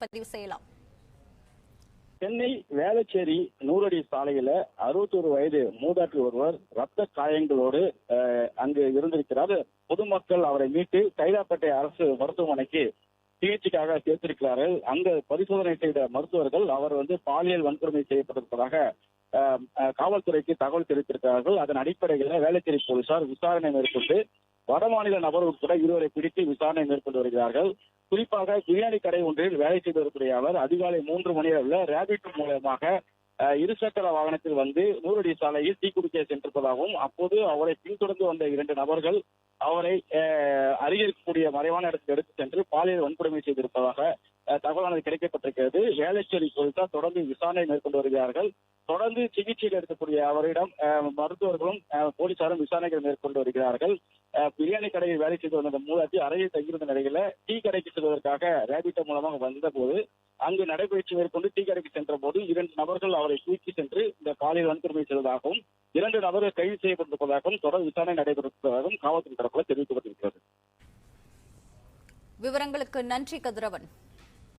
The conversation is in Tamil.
பதிவு செய்யலாம். சென்னை வேளச்சேரி நூறடி சாலையில 61 வயது மூதாட்டி ஒருவர் ரத்த காயங்களோடு அங்கு இருந்திருக்கிறார். பொதுமக்கள் அவரை மீட்டு கைலாப்பேட்டை அரசு மருத்துவமனைக்கு சிகிச்சைக்காக சேர்த்திருக்கிறார்கள். அங்கு பரிசோதனை செய்த மருத்துவர்கள் அவர் பாலியல் வன்கொடுமை செய்யப்பட்டிருப்பதாக காவல்துறைக்கு தகவல் தெரிவித்திருக்கிறார்கள். அதன் அடிப்படையில் வேளச்சேரி போலீசார் விசாரணை மேற்கொண்டு வடமாநில நபர் உட்பட இருவரை பிடித்து விசாரணை மேற்கொண்டு வருகிறார்கள். குறிப்பாக பிரியாணி கடை ஒன்றில் வேலை செய்து வரக்கூடிய அவர் அதிகாலை 3 மணி அளவில் ரேபிட் மூலமாக இருசக்கர வாகனத்தில் நூறடி சாலையில் டீ குடிக்க சென்றிருப்பதாகவும் அப்போது அவரை பின்தொடர்ந்து வந்த 2 நபர்கள் அவரை அருகே இருக்கக்கூடிய மறைவான இடத்தில் எடுத்து சென்று பாலியல் வன்கொடுமை செய்திருப்பதாக தகவலானது கிடைக்கப்பட்டிருக்கிறது. வேளச்சேரி போலீசார் தொடர்ந்து விசாரணை மேற்கொண்டு வருகிறார்கள். தொடர்ந்து சிகிச்சையில் எடுக்கக்கூடிய அவரிடம் மருத்துவர்களும் போலீசாரும் விசாரணைகள் மேற்கொண்டு வருகிறார்கள். பிரியாணி கடையில் வேலை செய்து வந்த மூதாட்டி அறையில் தங்கியிருந்த நிலையில டீ கடைக்கு செல்வதற்காக ரேபிட் மூலமாக வந்தபோது அங்கு நடைபயிற்சி மேற்கொண்டு டீ கடைக்கு சென்ற போது 2 நபர்கள் அவரை தூக்கி சென்று இந்த பாலியல் வன்கொடுமை செய்வதாகவும் 2 நபர்கள் கைது செய்யப்பட்டிருப்பதாகவும் தொடர் விசாரணை நடைபெறுவதாகவும் காவல்துறை தரப்பில் தெரிவிக்கப்பட்டிருக்கிறது. விவரங்களுக்கு நன்றி கதிரவன்.